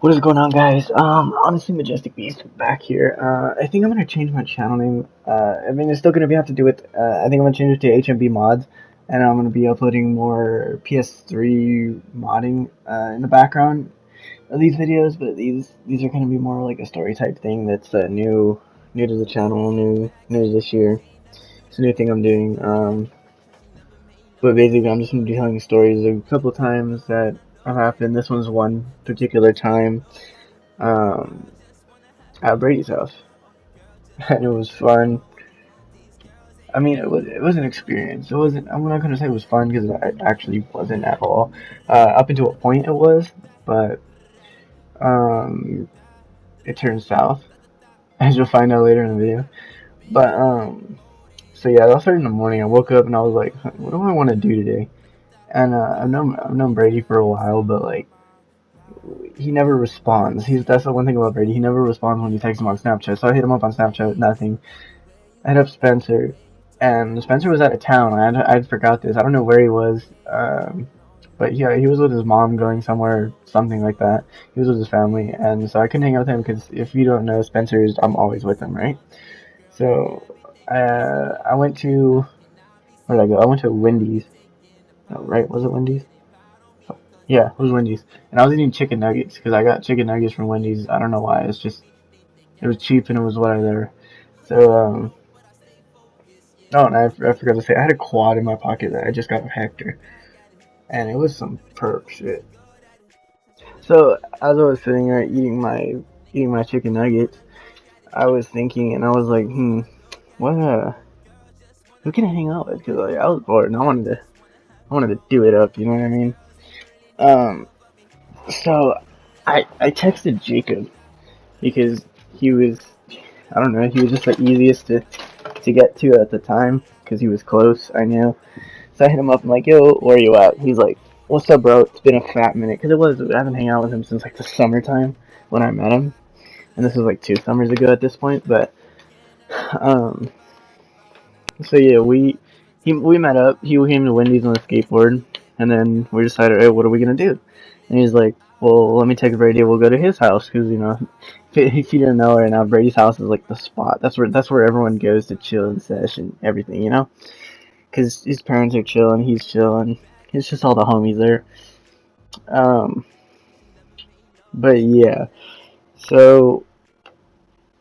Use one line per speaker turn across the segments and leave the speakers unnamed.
What is going on, guys? Honestly, Majestic Beast back here. I think I'm gonna change my channel name. I mean, it's still gonna have to do with. I think I'm gonna change it to HMB Mods, and I'm gonna be uploading more PS3 modding in the background of these videos. But these are gonna be more like a story type thing. That's new to the channel, new to this year. It's a new thing I'm doing. But basically, I'm just gonna be telling stories a couple times that have happened. This one's one particular time. Um, at Brady's house, and it was fun. I mean, it was an experience. It wasn't. I'm not gonna say it was fun because it actually wasn't at all. Up until a point, it was, but um, it turned south, as you'll find out later in the video. But so yeah, that started in the morning. I woke up and I was like, what do I want to do today? And I've known Brady for a while, but like he never responds. That's the one thing about Brady. He never responds when you text him on Snapchat. So I hit him up on Snapchat, nothing. I hit up Spencer, and Spencer was out of town. I forgot this. I don't know where he was, but yeah, he was with his mom going somewhere, something like that. He was with his family, and so I couldn't hang out with him because if you don't know, I'm always with him, right? So I went to where did I go? I went to Wendy's. Oh, right? Was it Wendy's? Yeah, it was Wendy's, and I was eating chicken nuggets because I got chicken nuggets from Wendy's. I don't know why. It's just it was cheap and it was whatever. So oh, and I forgot to say, I had a quad in my pocket that I just got with Hector, and it was some perk shit. So as I was sitting there eating my chicken nuggets, I was thinking, and I was like, what who can I hang out with? Because like, I was bored and I wanted to do it up. You know what I mean? Um, so I texted Jacob because he was, I don't know, he was just the easiest to get to at the time because he was close. I knew. So I hit him up. I'm like, yo, where are you at? He's like, what's up, bro? It's been a fat minute. Because I haven't hung out with him since like the summertime when I met him. And this was like 2 summers ago at this point. But, um, so yeah, we met up. He came to Wendy's on a skateboard. And then we decided, hey, what are we going to do? And he's like, well, let me take Brady. We'll go to his house. Because, if you didn't know right now, Brady's house is like the spot. That's where everyone goes to chill and sesh and everything. Because his parents are chilling, he's chilling. It's just all the homies there. Um, but yeah, so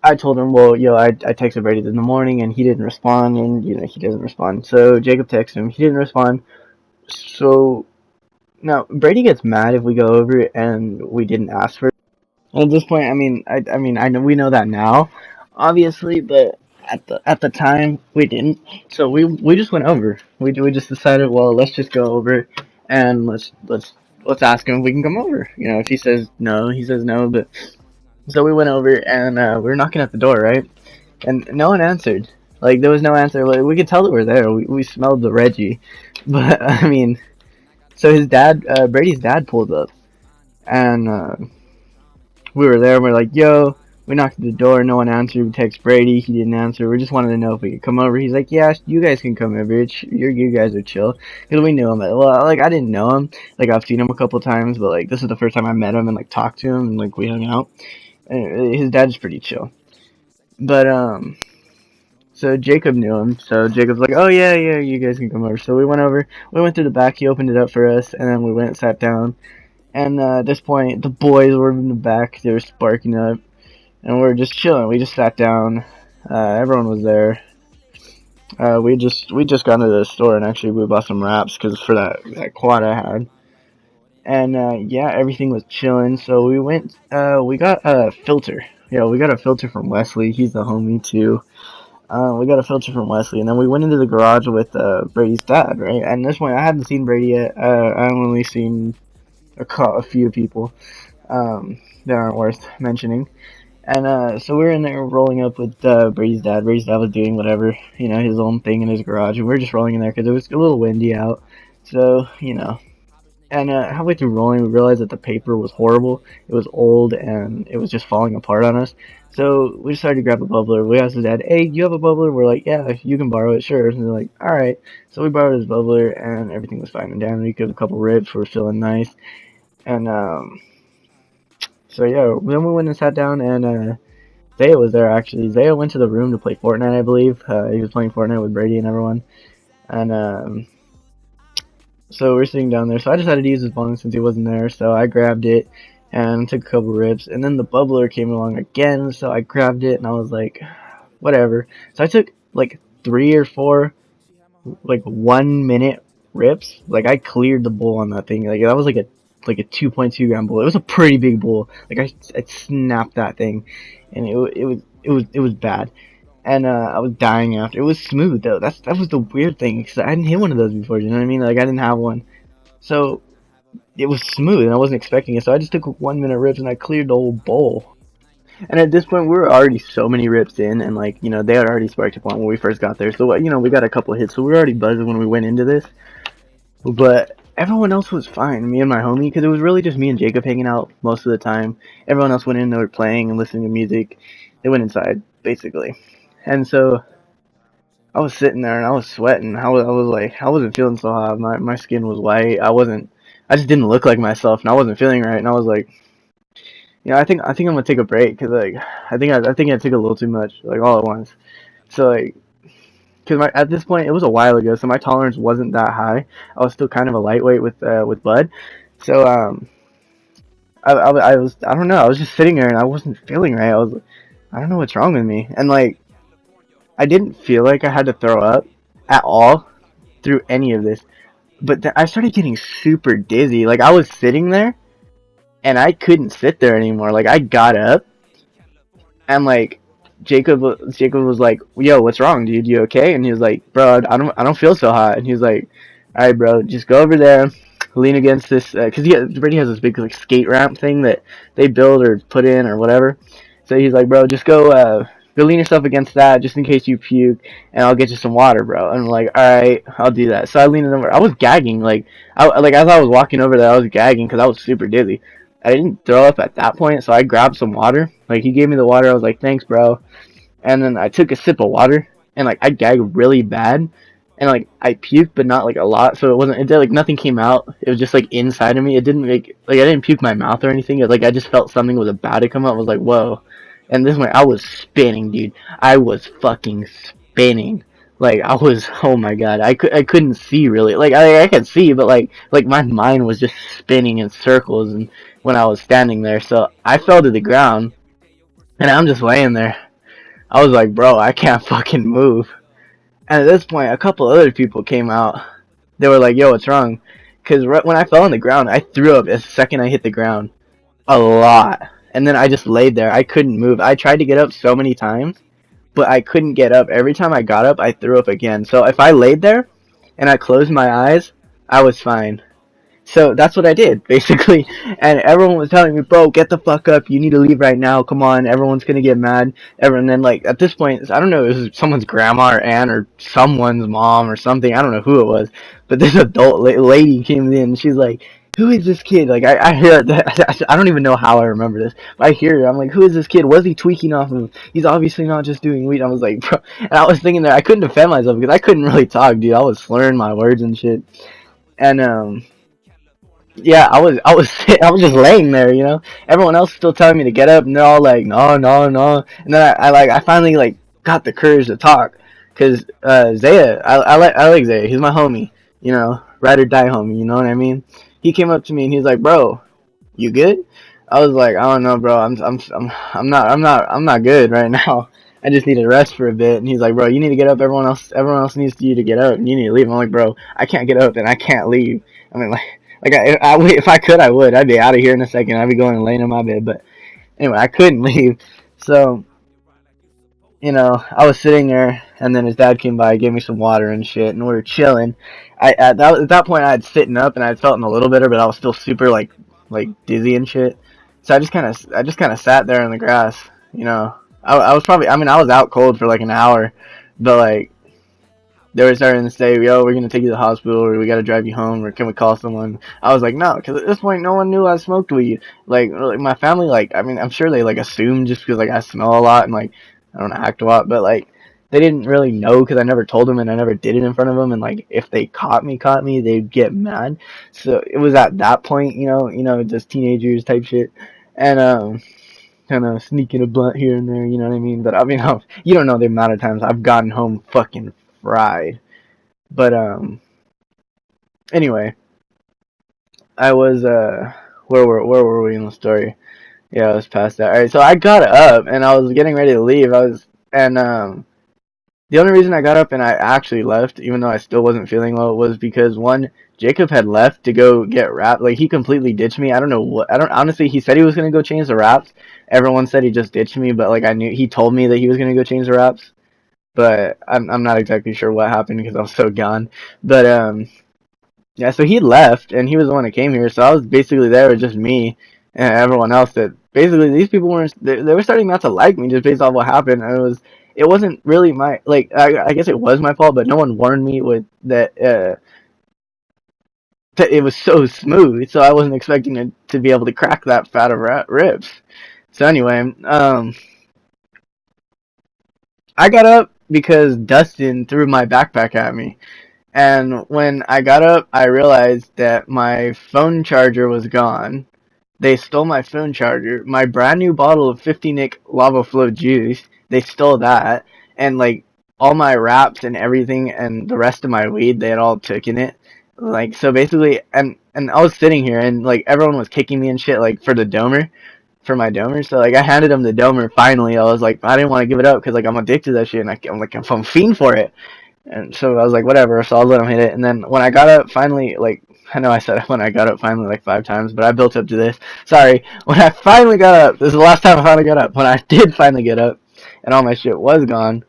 I told him, well, I texted Brady in the morning and he didn't respond, and he doesn't respond. So Jacob texted him, he didn't respond. So now Brady gets mad if we go over and we didn't ask for it. And at this point, I know we know that now, obviously, but at the time we didn't. So we just went over. We just decided, well, let's just go over and let's ask him if we can come over. If he says no, he says no. But so we went over and we were knocking at the door, right? And no one answered. Like there was no answer. Like we could tell that we're there. We smelled the Reggie, but I mean, so his dad, Brady's dad, pulled up and. We were there. And we're like, yo, we knocked at the door. No one answered. We text Brady. He didn't answer. We just wanted to know if we could come over. He's like, yeah, you guys can come over. You guys are chill. Because we knew him. Well, like, I didn't know him. Like, I've seen him a couple times, but, like, this is the first time I met him and, like, talked to him and, like, we hung out. And his dad's pretty chill. But, so Jacob knew him. So Jacob's like, oh, yeah, you guys can come over. So we went over. We went through the back. He opened it up for us. And then we went and sat down. And at this point, the boys were in the back. They were sparking up. And we were just chilling. We just sat down. Everyone was there. We just got into the store and actually we bought some wraps because for that quad I had. And yeah, everything was chilling. So we went. We got a filter. Yeah, we got a filter from Wesley. He's the homie too. We got a filter from Wesley, and then we went into the garage with Brady's dad. Right, and at this point I hadn't seen Brady yet. I've only seen a few people that aren't worth mentioning. And so we were in there rolling up with Brady's dad. Brady's dad was doing whatever, his own thing in his garage, and we were just rolling in there because it was a little windy out. So, and halfway through rolling, we realized that the paper was horrible. It was old, and it was just falling apart on us. So we decided to grab a bubbler. We asked his dad, hey, do you have a bubbler? We're like, yeah, you can borrow it, sure. And they're like, all right. So we borrowed his bubbler, and everything was fine and down. We got a couple rips. We were feeling nice. And So yeah, then we went and sat down, and Zaya was there actually. Zaya went to the room to play Fortnite, I believe. He was playing Fortnite with Brady and everyone, and so we're sitting down there. So I decided to use his bong since he wasn't there. So I grabbed it and took a couple rips, and then the bubbler came along again. So I grabbed it and I was like, whatever. So I took like 3 or 4 like 1 minute rips. Like I cleared the bowl on that thing. Like that was like a 2.2 gram bowl. It was a pretty big bowl. Like I snapped that thing, and it was bad. And I was dying after. It was smooth though. That was the weird thing because I hadn't hit one of those before. You know what I mean? Like I didn't have one, so it was smooth, and I wasn't expecting it. So I just took 1 minute rips, and I cleared the whole bowl. And at this point, we were already so many rips in, and like they had already sparked a blunt when we first got there. So we got a couple of hits, so we were already buzzing when we went into this. But everyone else was fine, me and my homie, because it was really just me and Jacob hanging out most of the time. Everyone else went in, they were playing and listening to music. They went inside, basically. And so I was sitting there and I was sweating. I was like, I wasn't feeling so hot. My skin was white. I just didn't look like myself, and I wasn't feeling right. And I was like, I think I'm gonna take a break because like I think I took a little too much like all at once. So like, because at this point it was a while ago, so my tolerance wasn't that high. I was still kind of a lightweight with bud. So I don't know. I was just sitting there and I wasn't feeling right. I don't know what's wrong with me, and like I didn't feel like I had to throw up at all through any of this. But I started getting super dizzy. Like I was sitting there and I couldn't sit there anymore. Like I got up and like Jacob was like, "Yo, what's wrong, dude? You okay?" And he was like, "Bro, I don't feel so hot." And he was like, "All right, bro, just go over there, lean against this, because Brady has this big like skate ramp thing that they build or put in or whatever." So he's like, "Bro, just go lean yourself against that just in case you puke, and I'll get you some water, bro." And I'm like, "All right, I'll do that." So I leaned over. I was gagging, like as I was walking over there, I was gagging because I was super dizzy. I didn't throw up at that point, so I grabbed some water. Like he gave me the water. I was like, "Thanks, bro." And then I took a sip of water, and like I gagged really bad, and like I puked, but not like a lot. So it like nothing came out. It was just like inside of me. It didn't like I didn't puke my mouth or anything. Like I just felt something was about to come out. I was like, whoa. And this one, I was spinning, dude. I was fucking spinning. Like I was, oh my god, I couldn't see really. Like I could see, but like my mind was just spinning in circles, and when I was standing there, so I fell to the ground, and I'm just laying there. I was like, bro, I can't fucking move. And at this point, a couple other people came out. They were like, yo, what's wrong? Because right when I fell on the ground, I threw up the second I hit the ground. A lot. And then I just laid there. I couldn't move. I tried to get up so many times, but I couldn't get up. Every time I got up, I threw up again. So if I laid there and I closed my eyes, I was fine. So that's what I did, basically. And everyone was telling me, bro, get the fuck up. You need to leave right now. Come on. Everyone's going to get mad. And then, like, at this point, I don't know, it was someone's grandma or aunt or someone's mom or something. I don't know who it was. But this adult lady came in and she's like, who is this kid? Like, I hear that. I don't even know how I remember this. But I hear her. I'm like, who is this kid? What is he tweaking off of? He's obviously not just doing weed. I was like, bro. And I was thinking that I couldn't defend myself because I couldn't really talk, dude. I was slurring my words and shit. And, yeah, I was I was just laying there, you know. Everyone else still telling me to get up, and they're all like, no, no, no. And then I finally like got the courage to talk, cause Zaya, I like Zaya. He's my homie, you know, ride or die homie. You know what I mean? He came up to me and he's like, bro, you good? I was like, I don't know, bro. I'm not good right now. I just need to rest for a bit. And he's like, bro, you need to get up. Everyone else needs you to get up, and you need to leave. I'm like, bro, I can't get up and I can't leave. I mean, like if I could, I would. I'd be out of here in a second. I'd be going and laying in my bed. But anyway, I couldn't leave. So, I was sitting there, and then his dad came by, gave me some water and shit, and we were chilling. At that point, I had sitting up, and I had felt a little better, but I was still super like dizzy and shit. So I just kind of sat there in the grass. I was probably, I mean, I was out cold for like an hour, but like they were starting to say, yo, we're gonna take you to the hospital, or we gotta drive you home, or can we call someone? I was like, no, because at this point, no one knew I smoked weed. Like my family, like, I mean, I'm sure they like assumed just because like I smell a lot and like I don't act a lot, but like they didn't really know because I never told them and I never did it in front of them. And like if they caught me, they'd get mad. So it was at that point, just teenagers type shit. and kind of sneaking a blunt here and there, you know what I mean? But I mean, you don't know the amount of times I've gotten home fucking fried. But anyway, I was where were we in the story? Yeah, I was past that. All right, so I got up and I was getting ready to leave. I was and The only reason I got up and I actually left, even though I still wasn't feeling well, was because one, Jacob had left to go get wrapped. Like he completely ditched me. I don't know what. I don't honestly. He said he was gonna go change the wraps. Everyone said he just ditched me, but like I knew he told me that he was gonna go change the wraps. But I'm not exactly sure what happened because I was so gone. But yeah, so he left and he was the one that came here. So I was basically there with just me and everyone else. That basically these people weren't. They were starting not to like me just based off what happened. And it wasn't really my like. I guess it was my fault, but no one warned me with that. That it was so smooth, so I wasn't expecting it to be able to crack that fat of ribs. So anyway, I got up because Dustin threw my backpack at me. And when I got up, I realized that my phone charger was gone. They stole my phone charger, my brand new bottle of 50 Nick Lava Flow juice. They stole that, and like all my wraps and everything, and the rest of my weed, they had all taken it. Like so, basically, and I was sitting here, and like everyone was kicking me and shit, like for the domer, for my domer. So like I handed him the domer. Finally, I was like, I didn't want to give it up because like I'm addicted to that shit, and I'm like I'm fiend for it. And so I was like, whatever. So I'll let him hit it. And then when I got up, finally, like, I know I said when I got up finally like 5 times, but I built up to this. Sorry. When I finally got up, this is the last time I finally got up. When I did finally get up and all my shit was gone,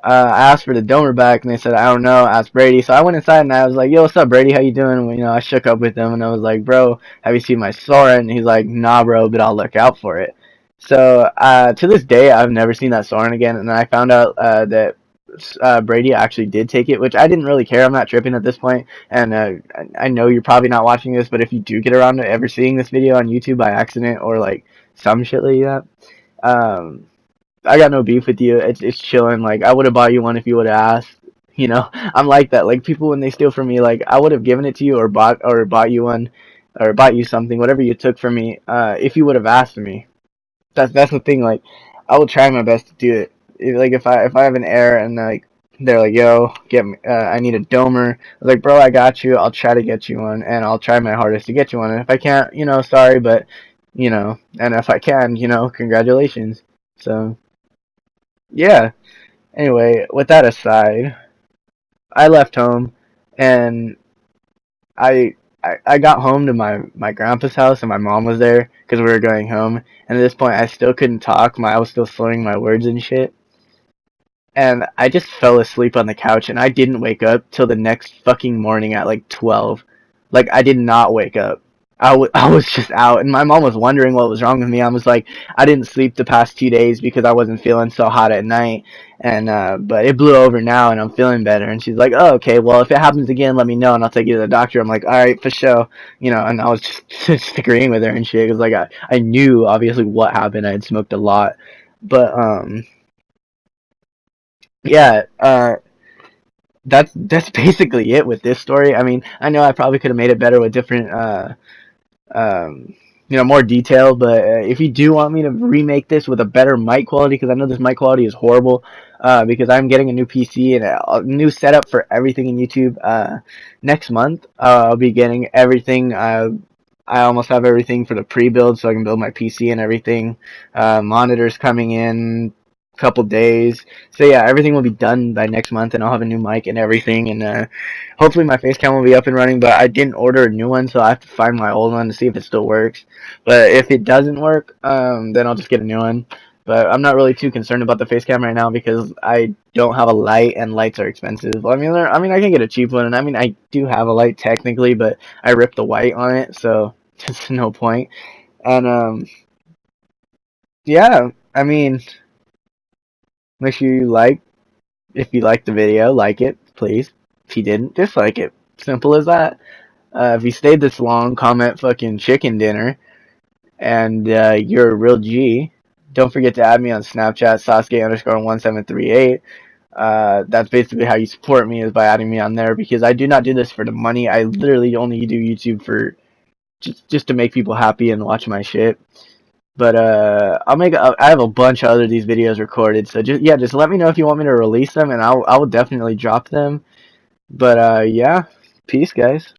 I asked for the donor back and they said, I don't know. I asked Brady. So I went inside and I was like, yo, what's up, Brady? How you doing? And, you know, I shook up with him and I was like, bro, have you seen my Soren? And he's like, nah, bro, but I'll look out for it. So to this day, I've never seen that Soren again. And then I found out that Brady actually did take it, which I didn't really care. I'm not tripping at this point, and I know you're probably not watching this, but if you do get around to ever seeing this video on YouTube by accident or like some shit like that, um, I got no beef with you. It's chilling. Like I would have bought you one if you would have asked. You know, I'm like that. Like people when they steal from me, like I would have given it to you or bought you one or bought you something, whatever you took from me, if you would have asked me. That's the thing. Like, I will try my best to do it. Like, if I have an error and like they're like, "Yo, get me, I need a domer." I was like, "Bro, I got you. I'll try to get you one, and I'll try my hardest to get you one. And if I can't, you know, sorry, but you know, and if I can, you know, congratulations." So yeah. Anyway, with that aside, I left home, and I I got home to my grandpa's house and my mom was there because we were going home. And at this point, I still couldn't talk. I was still slurring my words and shit. And I just fell asleep on the couch and I didn't wake up till the next fucking morning at like 12. Like I did not wake up. I was just out and my mom was wondering what was wrong with me. I was like, I didn't sleep the past 2 days because I wasn't feeling so hot at night. And but it blew over now and I'm feeling better. And she's like, oh, okay, well if it happens again, let me know and I'll take you to the doctor. I'm like, all right, for sure. You know, and I was just agreeing with her and shit because like I knew obviously what happened. I had smoked a lot. But yeah, that's basically it with this story. I mean, I know I probably could have made it better with different, um, you know, more detail. But if you do want me to remake this with a better mic quality, because I know this mic quality is horrible, because I'm getting a new PC and a new setup for everything in YouTube. Next month, I'll be getting everything. I almost have everything for the pre-build, so I can build my PC and everything. Monitors coming in couple days. So yeah, everything will be done by next month, and I'll have a new mic and everything, and hopefully my face cam will be up and running. But I didn't order a new one, so I have to find my old one to see if it still works. But if it doesn't work, then I'll just get a new one. But I'm not really too concerned about the face cam right now because I don't have a light, and lights are expensive. I can get a cheap one, and I mean, I do have a light technically, but I ripped the white on it, so there's no point. And yeah, I mean, make sure you like. If you liked the video, like it, please. If you didn't, dislike it. Simple as that. If you stayed this long, comment fucking chicken dinner. And you're a real G. Don't forget to add me on Snapchat, Sasuke_1738. That's basically how you support me, is by adding me on there, because I do not do this for the money. I literally only do YouTube for just to make people happy and watch my shit. But I have a bunch of other these videos recorded, so just let me know if you want me to release them, and I will definitely drop them. But yeah, peace, guys.